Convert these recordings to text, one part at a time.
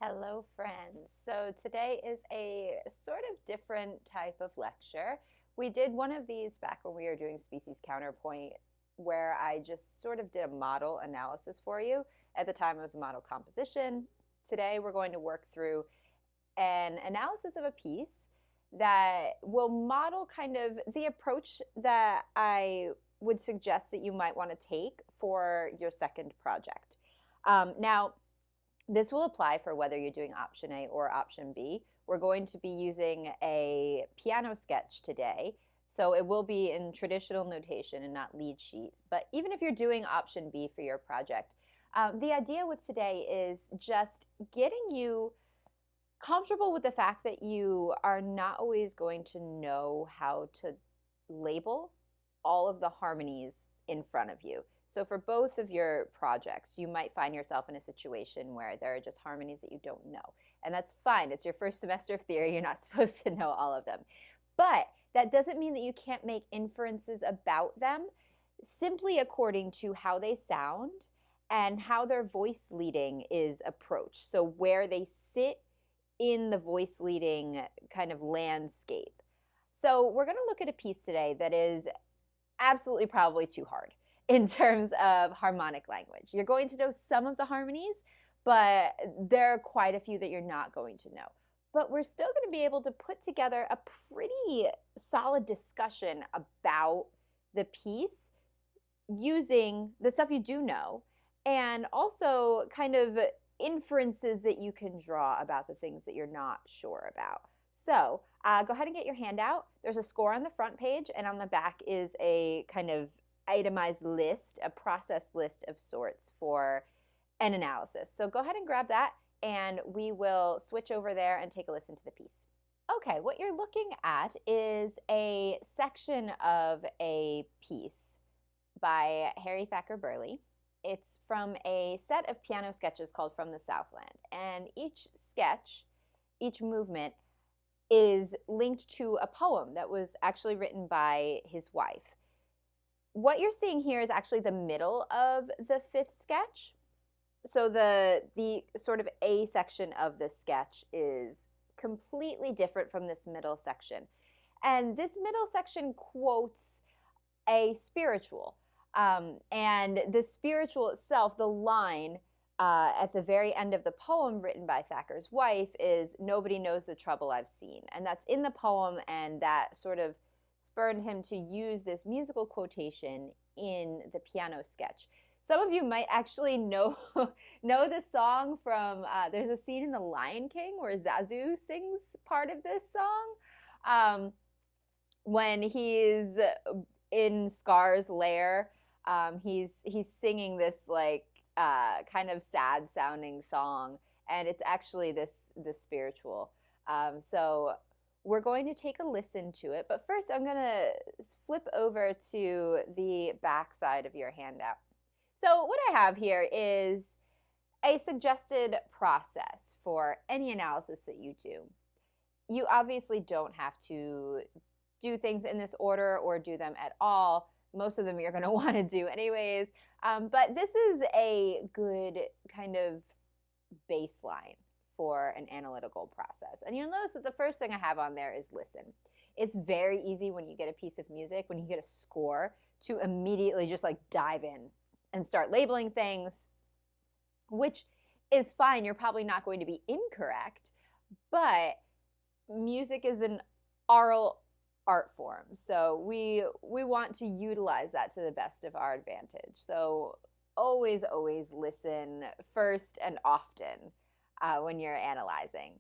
Hello, friends. So today is a sort of different type of lecture. We did one of these back when we were doing species counterpoint, where I just sort of did a model analysis for you. At the time, it was a model composition. Today, we're going to work through an analysis of a piece that will model kind of the approach that I would suggest that you might want to take for your second project. Now, this will apply for whether you're doing option A or option B. We're going to be using a piano sketch today, so it will be in traditional notation and not lead sheets. But even if you're doing option B for your project, the idea with today is just getting you comfortable with the fact that you are not always going to know how to label all of the harmonies in front of you. So for both of your projects, you might find yourself in a situation where there are just harmonies that you don't know. And that's fine. It's your first semester of theory. You're not supposed to know all of them. But that doesn't mean that you can't make inferences about them simply according to how they sound and how their voice leading is approached. So where they sit in the voice leading kind of landscape. So we're going to look at a piece today that is absolutely probably too hard in terms of harmonic language. You're going to know some of the harmonies, but there are quite a few that you're not going to know. But we're still going to be able to put together a pretty solid discussion about the piece using the stuff you do know, and also kind of inferences that you can draw about the things that you're not sure about. So go ahead and get your handout. There's a score on the front page, and on the back is a kind of itemized list, a process list of sorts for an analysis. So go ahead and grab that, and we will switch over there and take a listen to the piece. Okay, what you're looking at is a section of a piece by Harry Thacker Burley. It's from a set of piano sketches called From the Southland. And each sketch, each movement, is linked to a poem that was actually written by his wife. What you're seeing here is actually the middle of the fifth sketch. So the sort of A section of the sketch is completely different from this middle section. And this middle section quotes a spiritual. And the spiritual itself, the line at the very end of the poem written by Thacker's wife is, "Nobody knows the trouble I've seen." And that's in the poem, and that sort of spurred him to use this musical quotation in the piano sketch. Some of you might actually know this song from, there's a scene in The Lion King where Zazu sings part of this song. When he's in Scar's lair, he's singing this like kind of sad sounding song, and it's actually this spiritual. So we're going to take a listen to it, but first I'm going to flip over to the back side of your handout. So what I have here is a suggested process for any analysis that you do. You obviously don't have to do things in this order or do them at all. Most of them you're going to want to do anyways. But this is a good kind of baseline for an analytical process. And you'll notice that the first thing I have on there is listen. It's very easy when you get a piece of music, when you get a score, to immediately just like dive in and start labeling things, which is fine. You're probably not going to be incorrect, but music is an oral art form. So we want to utilize that to the best of our advantage. So always listen first and often when you're analyzing.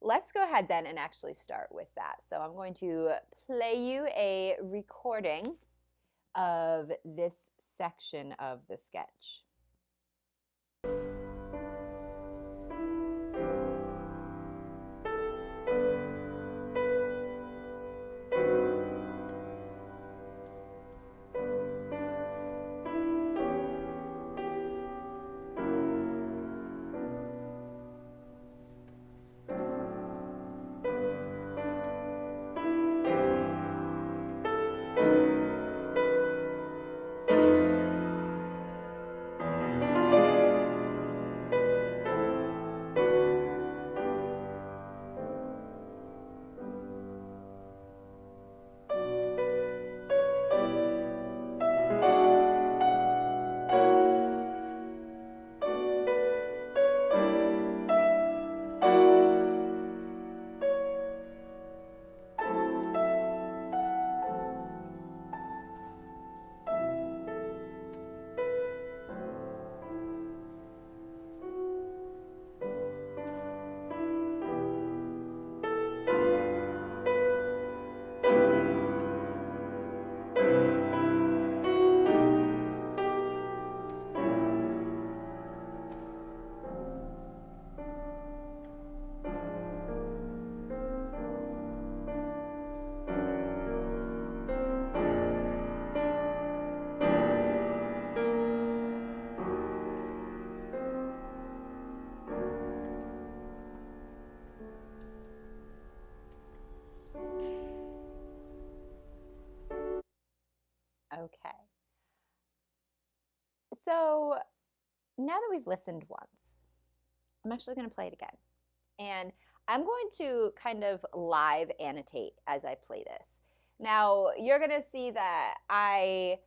Let's go ahead then and actually start with that. So I'm going to play you a recording of this section of the sketch. So now that we've listened once, I'm actually going to play it again. And I'm going to kind of live annotate as I play this. Now, you're going to see that I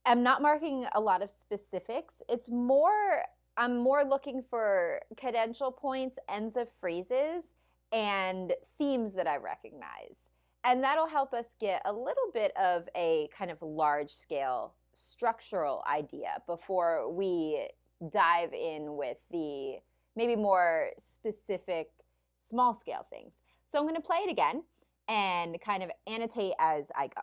am not marking a lot of specifics. I'm more looking for cadential points, ends of phrases, and themes that I recognize. And that'll help us get a little bit of a kind of large scale structural idea before we dive in with the maybe more specific small scale things. So I'm going to play it again and kind of annotate as I go.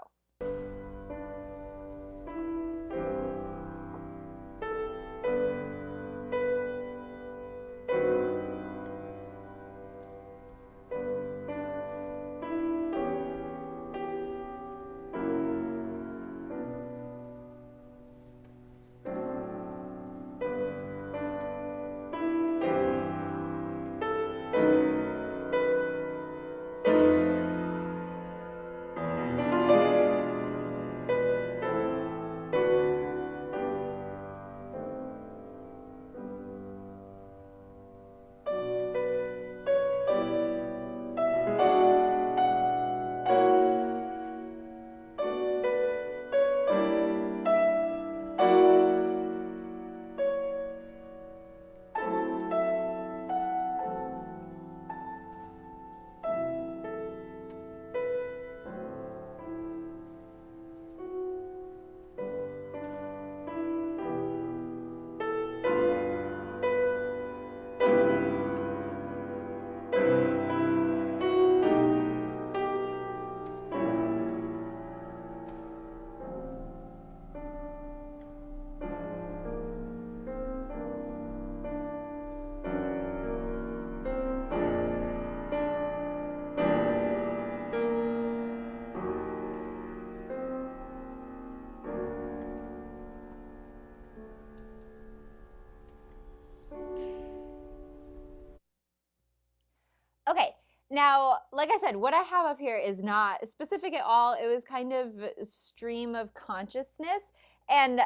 Okay, now, like I said, what I have up here is not specific at all. It was kind of stream of consciousness. And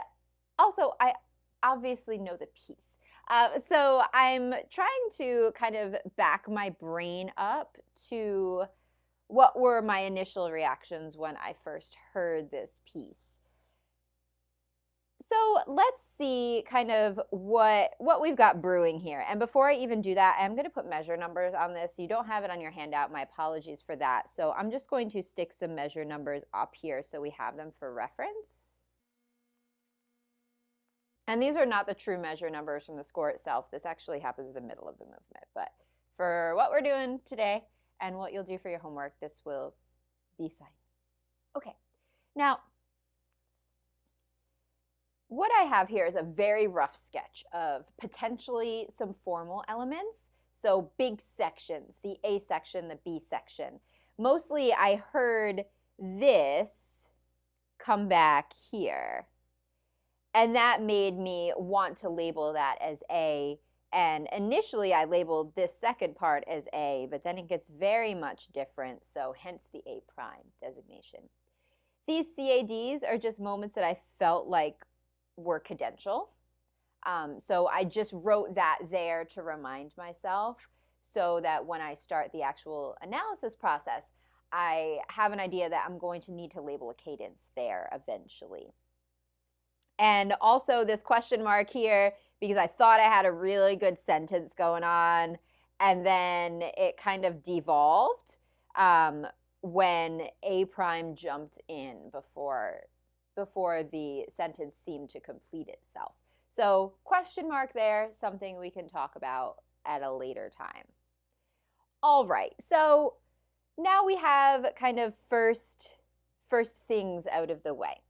also, I obviously know the piece. So I'm trying to kind of back my brain up to what were my initial reactions when I first heard this piece. So let's see kind of what we've got brewing here. And before I even do that, I'm going to put measure numbers on this. You don't have it on your handout. My apologies for that. So I'm just going to stick some measure numbers up here so we have them for reference. And these are not the true measure numbers from the score itself. This actually happens in the middle of the movement. But for what we're doing today and what you'll do for your homework, this will be fine. Okay. Now, what I have here is a very rough sketch of potentially some formal elements. So big sections, the A section, the B section. Mostly I heard this come back here. And that made me want to label that as A. And initially I labeled this second part as A, but then it gets very much different. So hence the A prime designation. These CADs are just moments that I felt like were cadential. So I just wrote that there to remind myself so that when I start the actual analysis process, I have an idea that I'm going to need to label a cadence there eventually. And also this question mark here, because I thought I had a really good sentence going on, and then it kind of devolved when A prime jumped in before the sentence seemed to complete itself. So question mark there, something we can talk about at a later time. All right, so now we have kind of first things out of the way.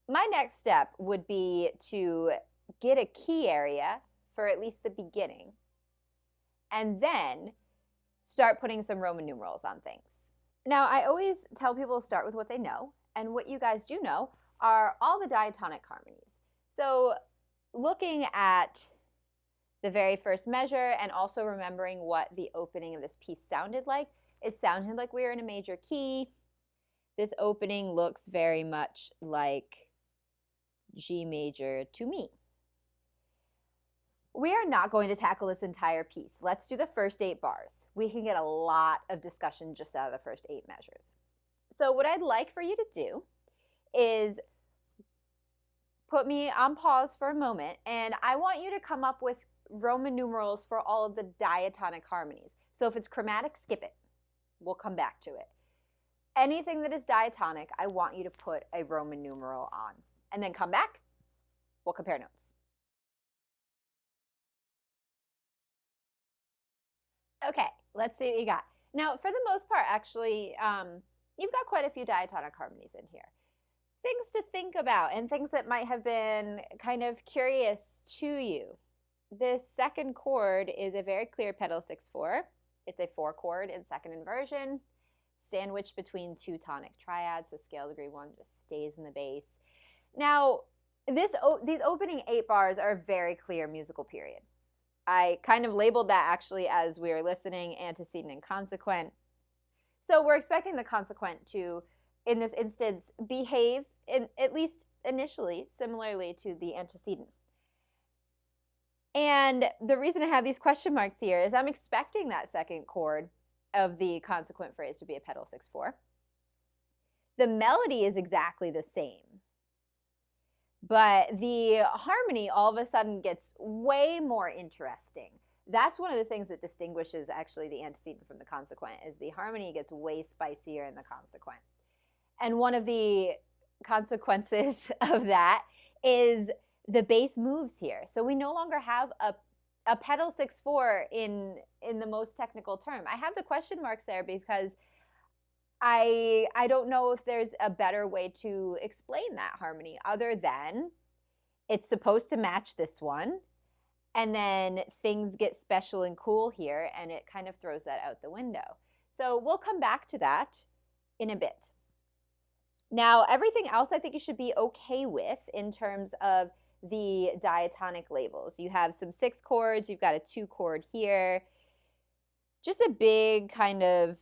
My next step would be to get a key area for at least the beginning, and then start putting some Roman numerals on things. Now, I always tell people to start with what they know, and what you guys do know are all the diatonic harmonies. So looking at the very first measure and also remembering what the opening of this piece sounded like, it sounded like we were in a major key. This opening looks very much like G major to me. We are not going to tackle this entire piece. Let's do the first 8 bars. We can get a lot of discussion just out of the first 8 measures. So what I'd like for you to do is put me on pause for a moment, and I want you to come up with Roman numerals for all of the diatonic harmonies. So if it's chromatic, skip it. We'll come back to it. Anything that is diatonic, I want you to put a Roman numeral on. And then come back. We'll compare notes. Okay, let's see what you got. Now, for the most part, actually, you've got quite a few diatonic harmonies in here. Things to think about and things that might have been kind of curious to you. This second chord is a very clear pedal 6/4. It's a 4 chord in second inversion, sandwiched between 2 tonic triads, so scale degree 1 just stays in the bass. Now, these opening 8 bars are a very clear musical period. I kind of labeled that actually as we were listening, antecedent and consequent. So we're expecting the consequent to, in this instance, behave, at least initially, similarly to the antecedent. And the reason I have these question marks here is I'm expecting that second chord of the consequent phrase to be a pedal 6/4. The melody is exactly the same, but the harmony all of a sudden gets way more interesting. That's one of the things that distinguishes actually the antecedent from the consequent, is the harmony gets way spicier in the consequent. And one of the consequences of that is the bass moves here. So we no longer have a pedal 6/4 in the most technical term. I have the question marks there because I don't know if there's a better way to explain that harmony other than it's supposed to match this one, and then things get special and cool here, and it kind of throws that out the window. So we'll come back to that in a bit. Now, everything else I think you should be okay with in terms of the diatonic labels. You have some 6 chords, you've got a 2 chord here, just a big kind of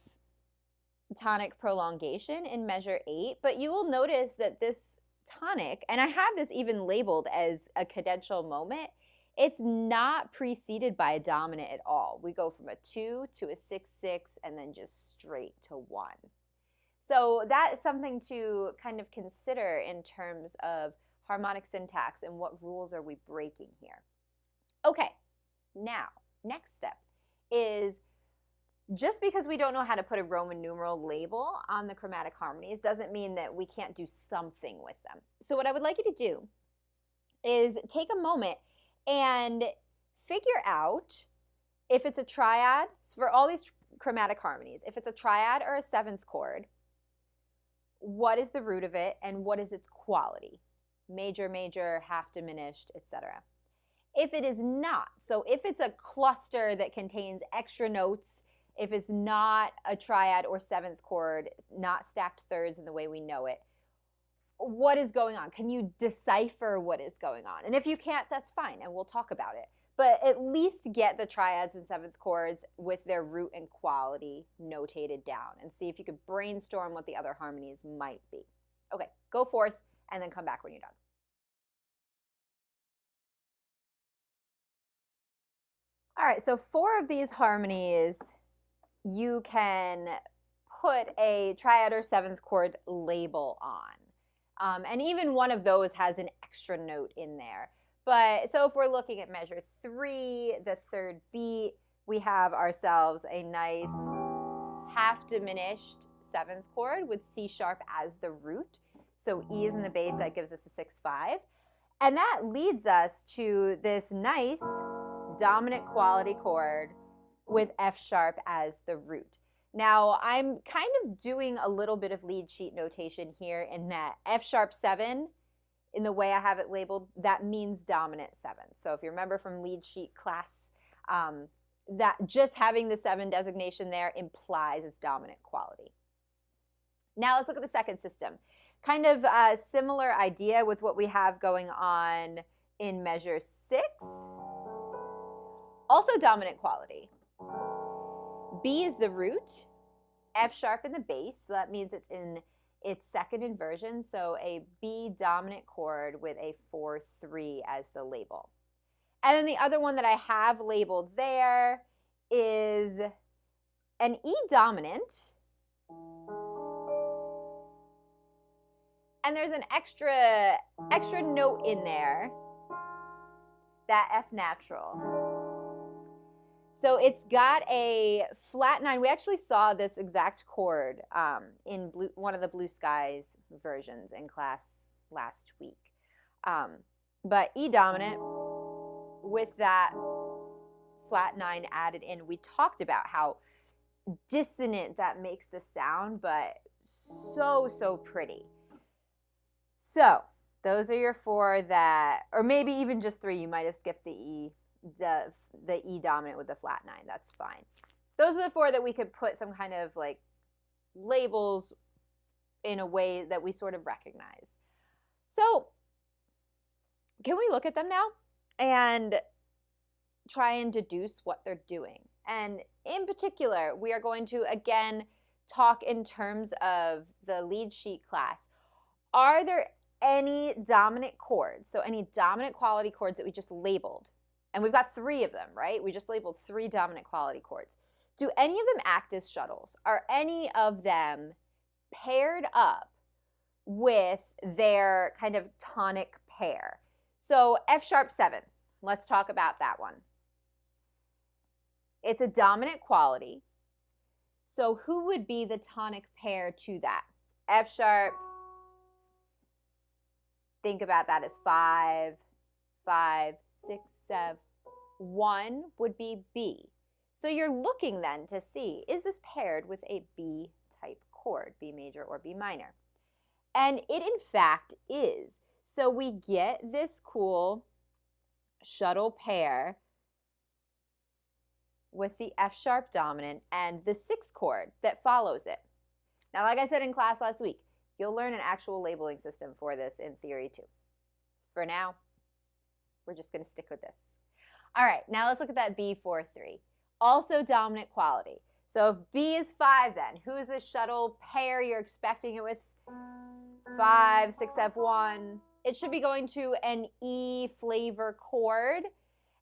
tonic prolongation in measure 8, but you will notice that this tonic, and I have this even labeled as a cadential moment, it's not preceded by a dominant at all. We go from a 2 to a 6/6 and then just straight to 1. So that's something to kind of consider in terms of harmonic syntax and what rules are we breaking here. Okay, now, next step is, just because we don't know how to put a Roman numeral label on the chromatic harmonies doesn't mean that we can't do something with them. So what I would like you to do is take a moment and figure out if it's a triad. So for all these chromatic harmonies, if it's a triad or a 7th chord, what is the root of it and what is its quality? Major, major, half diminished, etc. If it is not, so if it's a cluster that contains extra notes, if it's not a triad or 7th chord, not stacked thirds in the way we know it, what is going on? Can you decipher what is going on? And if you can't, that's fine, and we'll talk about it. But at least get the triads and 7th chords with their root and quality notated down and see if you could brainstorm what the other harmonies might be. Okay, go forth and then come back when you're done. All right, so 4 of these harmonies you can put a triad or 7th chord label on. And even one of those has an extra note in there. But so if we're looking at measure 3, the 3rd beat, we have ourselves a nice half diminished 7th chord with C sharp as the root. So E is in the bass, that gives us a 6/5. And that leads us to this nice dominant quality chord with F sharp as the root. Now, I'm kind of doing a little bit of lead sheet notation here in that F sharp 7, in the way I have it labeled, that means dominant 7. So if you remember from lead sheet class, that just having the 7 designation there implies it's dominant quality. Now let's look at the second system. Kind of a similar idea with what we have going on in measure 6. Also dominant quality. B is the root, F sharp in the bass, so that means it's in its second inversion, so a B dominant chord with a 4-3 as the label. And then the other one that I have labeled there is an E dominant. And there's an extra note in there, that F natural. So it's got a flat 9. We actually saw this exact chord in one of the Blue Skies versions in class last week. But E dominant with that flat 9 added in. We talked about how dissonant that makes the sound, but so pretty. So those are your 4 that, or maybe even just 3. You might have skipped the E dominant with the flat 9. That's fine. Those are the 4 that we could put some kind of like labels in a way that we sort of recognize. So can we look at them now and try and deduce what they're doing? And in particular, we are going to again talk in terms of the lead sheet class. Are there any dominant chords, so any dominant quality chords that we just labeled? And we've got 3 of them, right? We just labeled 3 dominant quality chords. Do any of them act as shuttles? Are any of them paired up with their kind of tonic pair? So F sharp 7, let's talk about that one. It's a dominant quality. So who would be the tonic pair to that? F sharp, think about that as 5, 5, 6, 7. 1 would be B. So you're looking then to see, is this paired with a B type chord, B major or B minor? And it in fact is. So we get this cool shuttle pair with the F sharp dominant and the 6 chord that follows it. Now, like I said in class last week, you'll learn an actual labeling system for this in theory too. For now, we're just going to stick with this. All right, now let's look at that B4-3. Also dominant quality. So if B is 5 then, who is this shuttle pair you're expecting it with? 5, 6, F1. It should be going to an E flavor chord.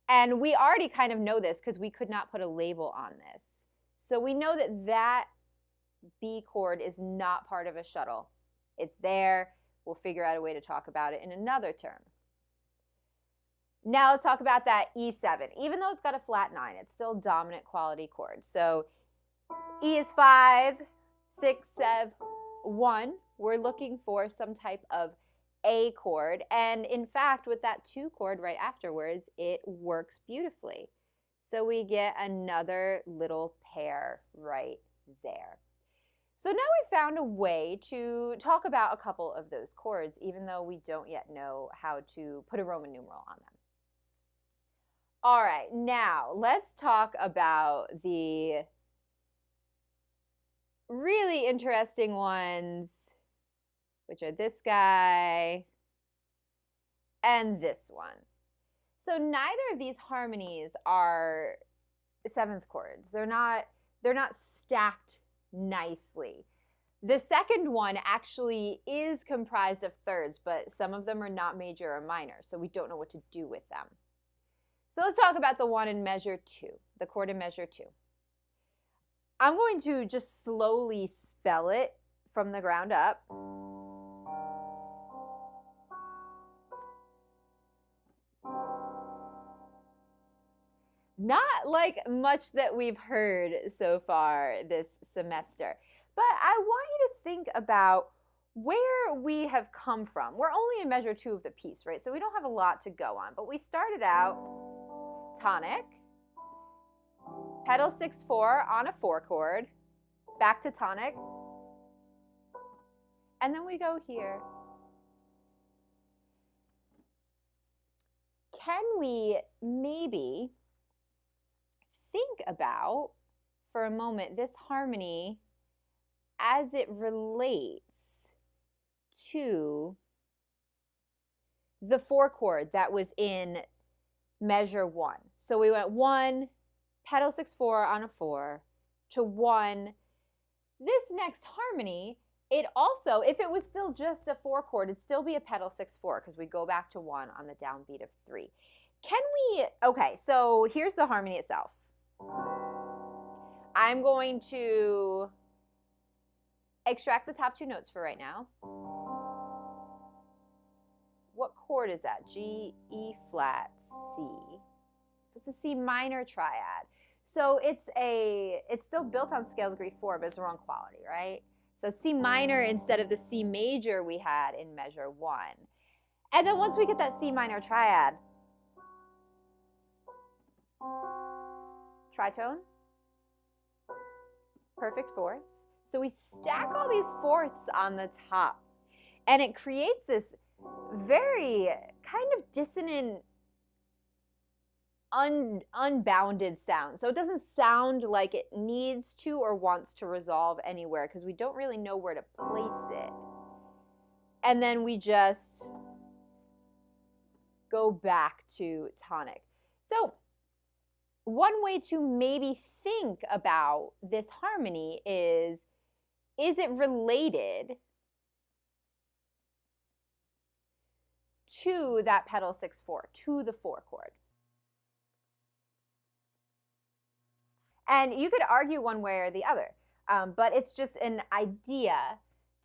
And we already kind of know this because we could not put a label on this. So we know that that B chord is not part of a shuttle. It's there. We'll figure out a way to talk about it in another term. Now let's talk about that E7. Even though it's got a flat 9, it's still a dominant quality chord. So E is 5, 6, 7, 1. We're looking for some type of A chord. And in fact, with that 2 chord right afterwards, it works beautifully. So we get another little pair right there. So now we've found a way to talk about a couple of those chords, even though we don't yet know how to put a Roman numeral on them. All right, now let's talk about the really interesting ones, which are this guy and this one. So neither of these harmonies are 7th chords. They're not stacked nicely. The second one actually is comprised of thirds, but some of them are not major or minor, so we don't know what to do with them. So let's talk about the one in measure 2, the chord in measure 2. I'm going to just slowly spell it from the ground up. Not like much that we've heard so far this semester, but I want you to think about where we have come from. We're only in measure 2 of the piece, right? So we don't have a lot to go on, but we started out tonic, pedal 6-4 on a 4 chord, back to tonic, and then we go here. Can we maybe think about, for a moment, this harmony as it relates to the 4 chord that was in measure 1. So we went 1, pedal 6-4 on a 4, to 1. This next harmony It also, if it was still just a 4 chord, it'd still be a pedal 6/4 because we go back to 1 on the downbeat of 3. Can we, okay, so here's the harmony itself. I'm going to extract the top 2 notes for right now. What chord is that? G, E flat, C. So it's a C minor triad. So it's still built on scale degree 4, but it's the wrong quality, right? So C minor instead of the C major we had in measure 1. And then once we get that C minor triad, tritone, perfect 4th. So we stack all these 4ths on the top, and it creates this very kind of dissonant, unbounded sound. So it doesn't sound like it needs to or wants to resolve anywhere because we don't really know where to place it. And then we just go back to tonic. So one way to maybe think about this harmony is it related to that pedal 6/4, to the 4 chord? And you could argue one way or the other, but it's just an idea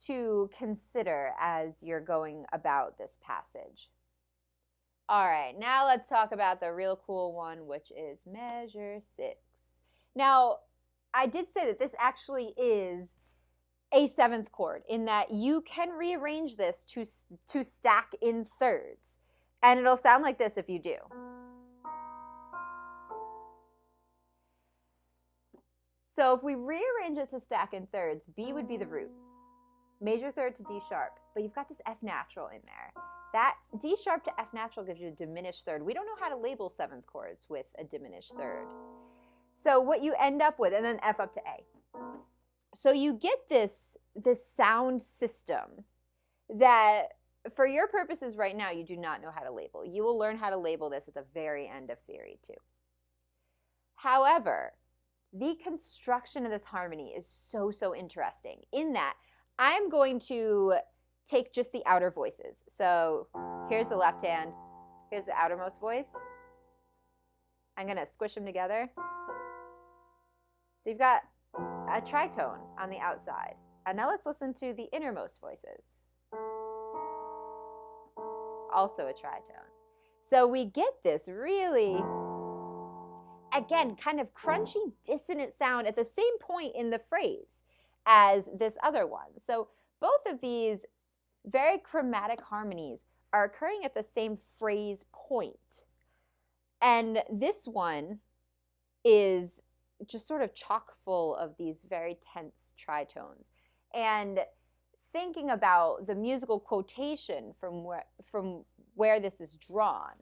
to consider as you're going about this passage. All right, now let's talk about the real cool one, which is measure 6. Now, I did say that this actually is a 7th chord in that you can rearrange this to stack in thirds, and it'll sound like this if you do. So if we rearrange it to stack in thirds, B would be the root, major third to D sharp, but you've got this F natural in there. That D sharp to F natural gives you a diminished third. We don't know how to label 7th chords with a diminished third. So what you end up with, and then F up to A. So you get this sound system that, for your purposes right now, you do not know how to label. You will learn how to label this at the very end of theory 2. However, the construction of this harmony is so interesting in that I'm going to take just the outer voices. So here's the left hand, here's the outermost voice. I'm going to squish them together. So you've got a tritone on the outside. And now let's listen to the innermost voices. Also a tritone. So we get this really, again, kind of crunchy, dissonant sound at the same point in the phrase as this other one. So both of these very chromatic harmonies are occurring at the same phrase point. And this one is just sort of chock full of these very tense tritones. And thinking about the musical quotation from where this is drawn,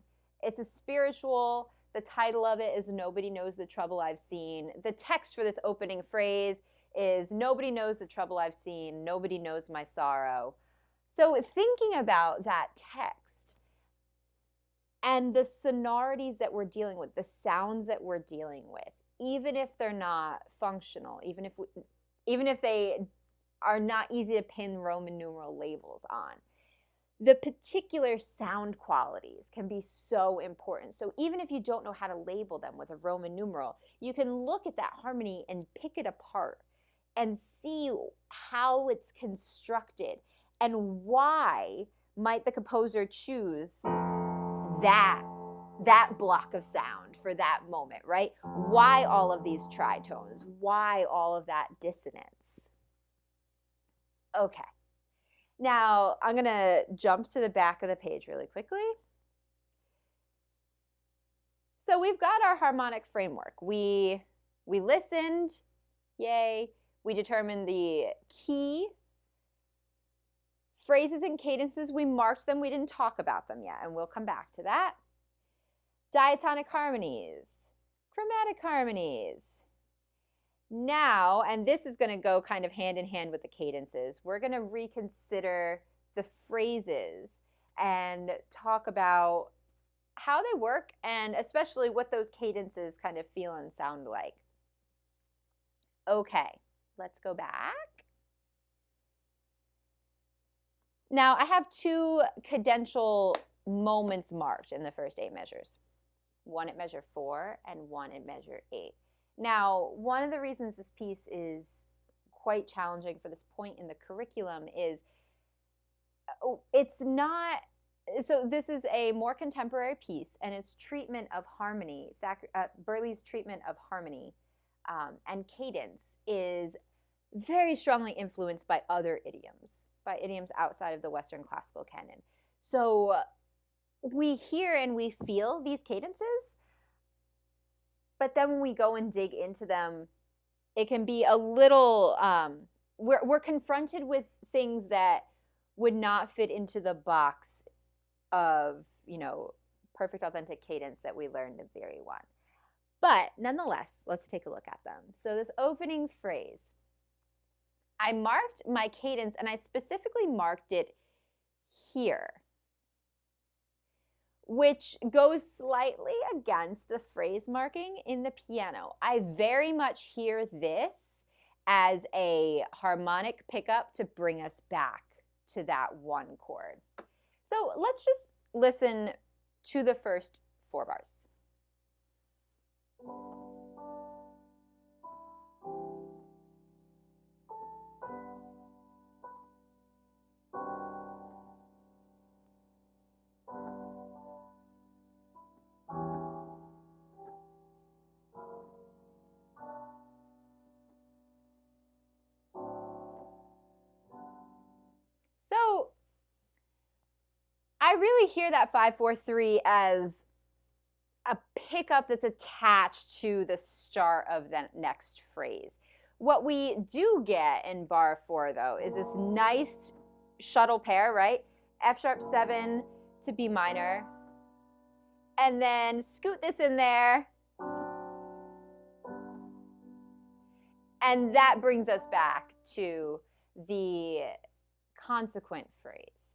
it's a spiritual. The title of it is Nobody Knows the Trouble I've Seen. The text for this opening phrase is nobody knows the trouble I've seen, nobody knows my sorrow. So thinking about that text and the sonorities that we're dealing with, the sounds that we're dealing with, even if they're not functional, even if they are not easy to pin Roman numeral labels on, the particular sound qualities can be so important. So even if you don't know how to label them with a Roman numeral, you can look at that harmony and pick it apart and see how it's constructed and why might the composer choose that block of sound for that moment, right? Why all of these tritones? Why all of that dissonance? Okay. Now, I'm going to jump to the back of the page really quickly. So we've got our harmonic framework. We listened, yay. We determined the key. Phrases and cadences, we marked them. We didn't talk about them yet, and we'll come back to that. Diatonic harmonies, chromatic harmonies. Now, and this is going to go kind of hand in hand with the cadences, we're going to reconsider the phrases and talk about how they work and especially what those cadences kind of feel and sound like. Okay, let's go back. Now, I have two cadential moments marked in the first 8 measures. One at measure 4 and one at measure 8. Now, one of the reasons this piece is quite challenging for this point in the curriculum is it's not, so this is a more contemporary piece, and its treatment of harmony, Burleigh's treatment of harmony and cadence is very strongly influenced by other idioms outside of the Western classical canon. So we hear and we feel these cadences, but then when we go and dig into them, it can be a little, we're confronted with things that would not fit into the box of, perfect authentic cadence that we learned in Theory 1. But nonetheless, let's take a look at them. So this opening phrase, I marked my cadence, and I specifically marked it here, which goes slightly against the phrase marking in the piano. I very much hear this as a harmonic pickup to bring us back to that one chord. So let's just listen to the first 4 bars. So I really hear that 5-4-3 as a pickup that's attached to the start of the next phrase. What we do get in bar 4, though, is this nice shuttle pair, right? F sharp 7 to B minor, and then scoot this in there, and that brings us back to the consequent phrase.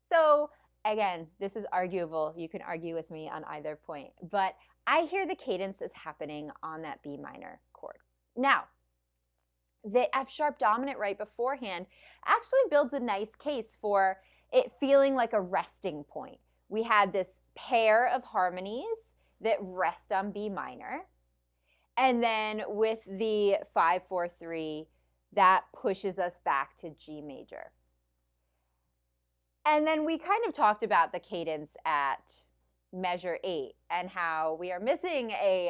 So again, this is arguable. You can argue with me on either point, but I hear the cadence is happening on that B minor chord. Now, the F sharp dominant right beforehand actually builds a nice case for it feeling like a resting point. We had this pair of harmonies that rest on B minor, and then with the 5-4-3, that pushes us back to G major. And then we kind of talked about the cadence at measure 8 and how we are missing a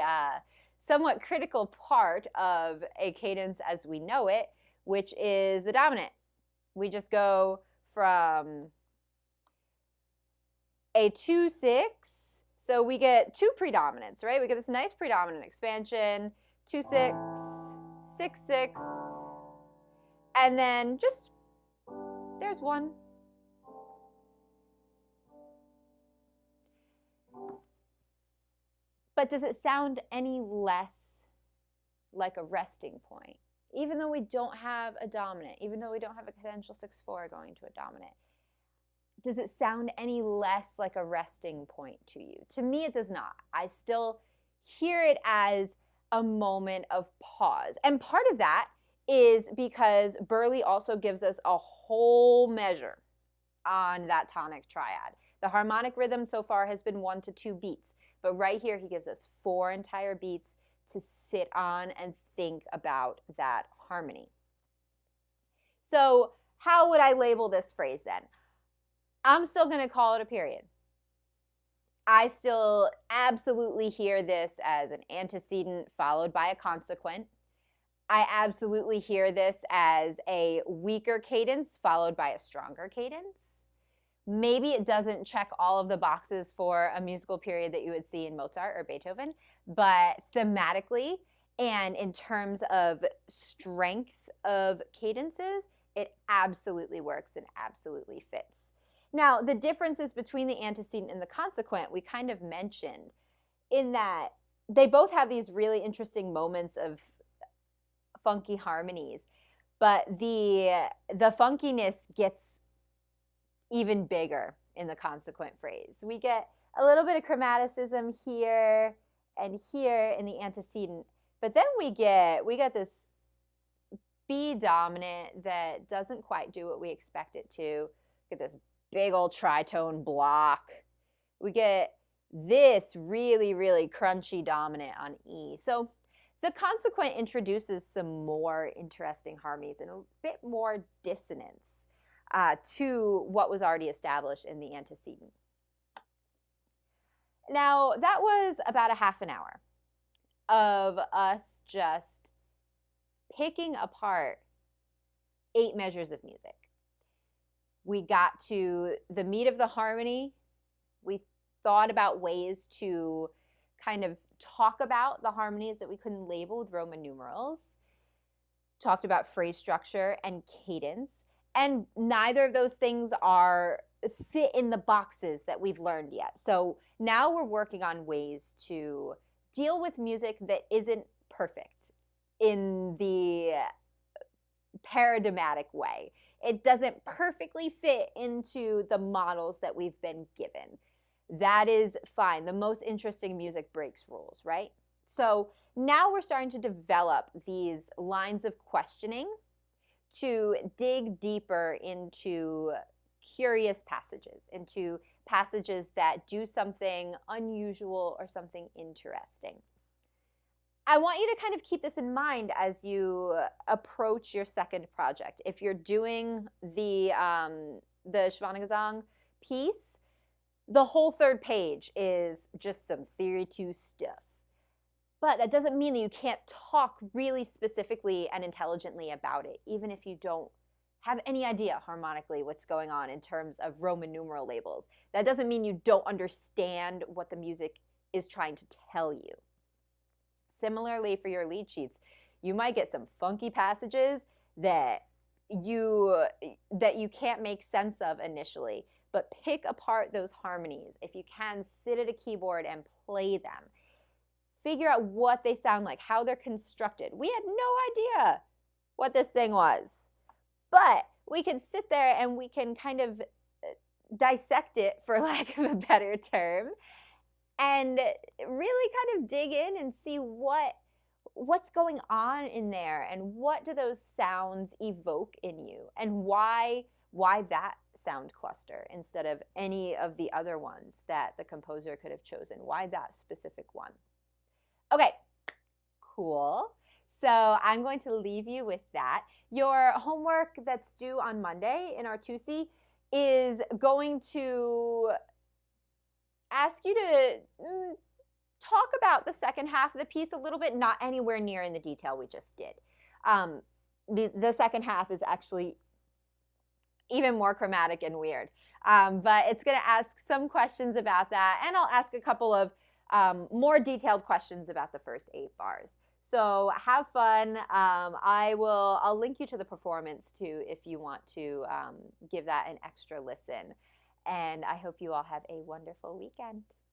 somewhat critical part of a cadence as we know it, which is the dominant. We just go from a 2-6, so we get 2 predominants, right? We get this nice predominant expansion, 2-6, 6-6, and then just, there's 1. But does it sound any less like a resting point? Even though we don't have a dominant, even though we don't have a cadential 6-4 going to a dominant, does it sound any less like a resting point to you? To me, it does not. I still hear it as a moment of pause. And part of that is because Burleigh also gives us a whole measure on that tonic triad. The harmonic rhythm so far has been 1 to 2 beats. But right here, he gives us 4 entire beats to sit on and think about that harmony. So how would I label this phrase then? I'm still going to call it a period. I still absolutely hear this as an antecedent followed by a consequent. I absolutely hear this as a weaker cadence followed by a stronger cadence. Maybe it doesn't check all of the boxes for a musical period that you would see in Mozart or Beethoven, but thematically and in terms of strength of cadences, it absolutely works and absolutely fits. Now, the differences between the antecedent and the consequent we kind of mentioned in that they both have these really interesting moments of funky harmonies, but the funkiness gets even bigger in the consequent phrase. We get a little bit of chromaticism here and here in the antecedent, but then we get this B dominant that doesn't quite do what we expect it to, Get this big old tritone block. We get this really, really crunchy dominant on E. So the consequent introduces some more interesting harmonies and a bit more dissonance to what was already established in the antecedent. Now, that was about a half an hour of us just picking apart 8 measures of music. We got to the meat of the harmony. We thought about ways to kind of talk about the harmonies that we couldn't label with Roman numerals. Talked about phrase structure and cadence. And neither of those things fit in the boxes that we've learned yet. So now we're working on ways to deal with music that isn't perfect in the paradigmatic way. It doesn't perfectly fit into the models that we've been given. That is fine. The most interesting music breaks rules, right? So now we're starting to develop these lines of questioning to dig deeper into curious passages, into passages that do something unusual or something interesting. I want you to kind of keep this in mind as you approach your second project. If you're doing the Schwanengesang piece, the whole 3rd page is just some theory 2 stuff. But that doesn't mean that you can't talk really specifically and intelligently about it, even if you don't have any idea harmonically what's going on in terms of Roman numeral labels. That doesn't mean you don't understand what the music is trying to tell you. Similarly, for your lead sheets, you might get some funky passages that you can't make sense of initially, but pick apart those harmonies. If you can, sit at a keyboard and play them. Figure out what they sound like, how they're constructed. We had no idea what this thing was, but we can sit there and we can kind of dissect it, for lack of a better term, and really kind of dig in and see what's going on in there and what do those sounds evoke in you and why that sound cluster instead of any of the other ones that the composer could have chosen. Why that specific one? Okay, cool. So I'm going to leave you with that. Your homework that's due on Monday in our 2C is going to ask you to talk about the second half of the piece a little bit, not anywhere near in the detail we just did. The second half is actually even more chromatic and weird. But it's going to ask some questions about that, and I'll ask a couple of more detailed questions about the first 8 bars. So have fun. I'll link you to the performance too if you want to give that an extra listen. And I hope you all have a wonderful weekend.